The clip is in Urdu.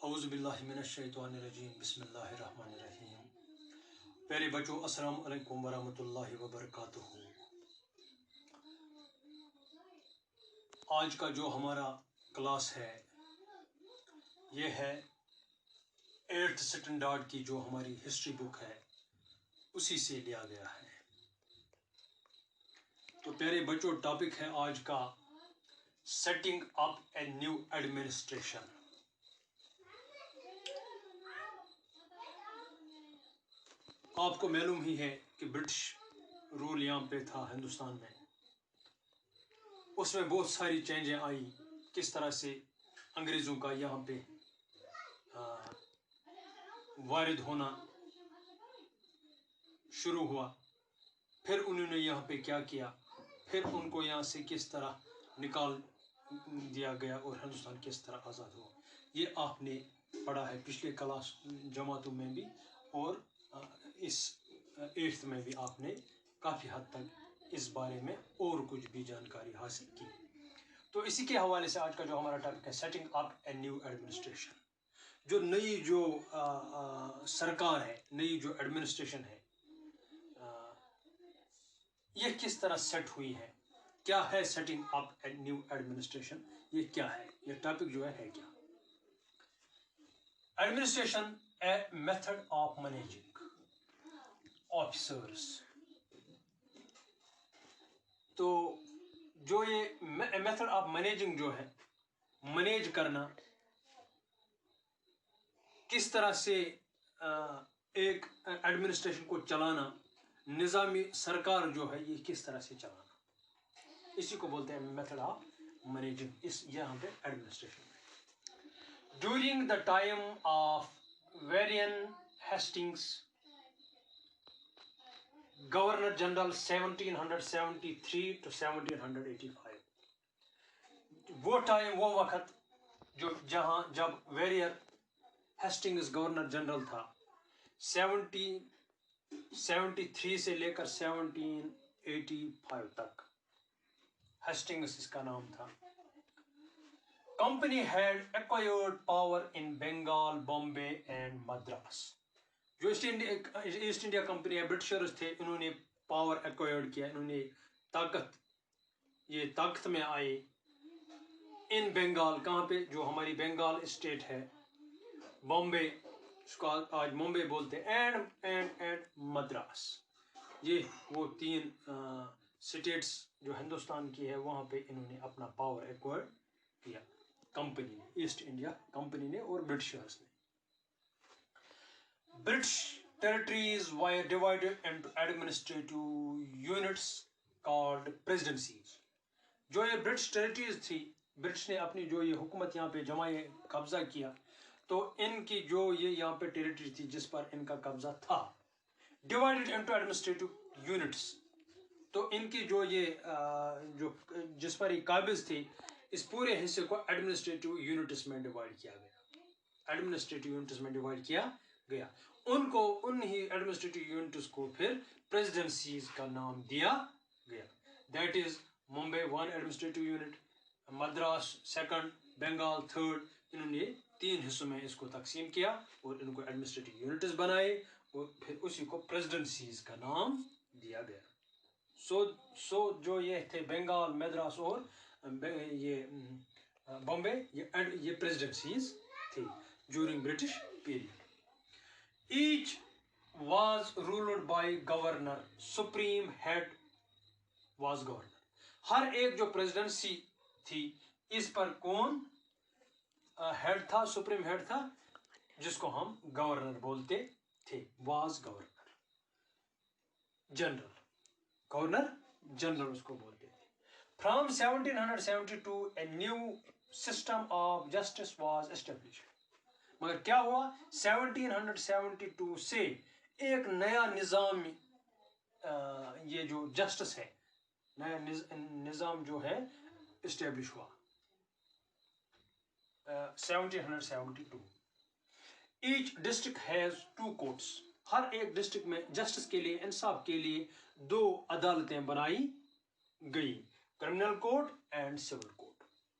اعوذ باللہ من الشیطان الرجیم بسم اللہ الرحمن الرحیم. پیارے بچوں، السلام علیکم ورحمۃ اللہ وبرکاتہ. آج کا جو ہمارا کلاس ہے یہ ہے 8th اسٹینڈرڈ کی جو ہماری ہسٹری بک ہے اسی سے لیا گیا ہے. تو پیارے بچوں، ٹاپک ہے آج کا setting up a new administration. آپ کو معلوم ہی ہے کہ برٹش رول یہاں پہ تھا ہندوستان میں. اس میں بہت ساری چینجیں آئی. کس طرح سے انگریزوں کا یہاں پہ وارد ہونا شروع ہوا، پھر انہوں نے یہاں پہ کیا کیا، پھر ان کو یہاں سے کس طرح نکال دیا گیا اور ہندوستان کس طرح آزاد ہوا. یہ آپ نے پڑھا ہے پچھلے کلاس جماعتوں میں بھی، اور اس 8th میں بھی آپ نے کافی حد تک اس بارے میں اور کچھ بھی جانکاری حاصل کی. تو اسی کے حوالے سے آج کا جو ہمارا ٹاپک ہے setting up a new administration. جو نئی جو سرکار ہے، نئی جو ایڈمنسٹریشن ہے، یہ کس طرح سیٹ ہوئی ہے. کیا ہے setting up a new administration? یہ کیا ہے، یہ ٹاپک جو ہے کیا. Administration a method of managing officers. تو جو یہ میتھڈ آف مینیجنگ جو ہے، مینیج کرنا، کس طرح سے ایک ایڈمنسٹریشن کو چلانا، نظامی سرکار جو ہے یہ کس طرح سے چلانا، اسی کو بولتے ہیں میتھڈ آف مینیجنگ اس یہاں پہ ایڈمنسٹریشن میں. During the time of Warren Hastings governor general 1773 to 1785. وہ ٹائم، وہ وقت جب ویریئر ہیسٹنگز گورنر جنرل تھا، 1773 سے لے کر 1785 تک ہیسٹنگز اس کا نام تھا. Company had acquired power in Bengal, Bombay and Madras. جو ایسٹ انڈیا کمپنی ہے، برٹشرز تھے، انہوں نے پاور ایکوائرڈ کیا، انہوں نے طاقت میں آئے ان بنگال. کہاں پہ؟ جو ہماری بنگال اسٹیٹ ہے، بامبے، اس کو آج ممبئی بولتے ہیں، اینڈ مدراس. یہ وہ 3 اسٹیٹس جو ہندوستان کی ہے، وہاں پہ انہوں نے اپنا پاور ایکوائرڈ کیا، کمپنی نے، ایسٹ انڈیا کمپنی نے اور برٹشرز نے. British territories were divided into administrative units called presidencies. جو یہ برٹش ٹیریٹریز تھی، برٹش نے اپنی جو یہ حکومت یہاں پہ جمائے قبضہ کیا، تو ان کی جو یہ یہاں پہ ٹیریٹری تھی جس پر ان کا قبضہ تھا، divided into administrative units. تو ان کی جو یہ جس پر یہ قابض تھی، اس پورے حصے کو ایڈمنسٹریٹو یونٹس میں ڈیوائڈ کیا گیا. ایڈمنسٹریٹو یونٹس میں ڈیوائڈ کیا گیا. ان ہی ایڈمنسٹریٹو یونٹس کو پھر پریزیڈنسیز کا نام دیا گیا. That is Mumbai 1 administrative unit, Madras 2nd، Bengal 3rd. انہوں نے 3 حصوں میں اس کو تقسیم کیا اور ان کو ایڈمنسٹریٹو یونٹس بنائے اور پھر اسی کو پریزیڈنسیز کا نام دیا گیا. سو جو یہ تھے بنگال، مدراس اور یہ بامبے، یہ پریزیڈنسیز تھی during British period. Each was ruled by governor. Supreme head was governor. ہر ایک جو پریزیڈنسی تھی، اس پر کون ہیڈ تھا؟ سپریم ہیڈ تھا، جس کو ہم گورنر بولتے تھے. Was governor general, governor general اس کو بولتے تھے. From 1772 a new system of justice was established. مگر کیا ہوا؟ 1772 سے ایک نیا نظام، یہ جو جسٹس ہے، نیا نظام جو ہے اسٹیبلش ہوا 1772. Each district has 2 courts. ہر ایک ڈسٹرکٹ میں جسٹس کے لیے، انصاف کے لیے 2 عدالتیں بنائی گئی، criminal court and civil court.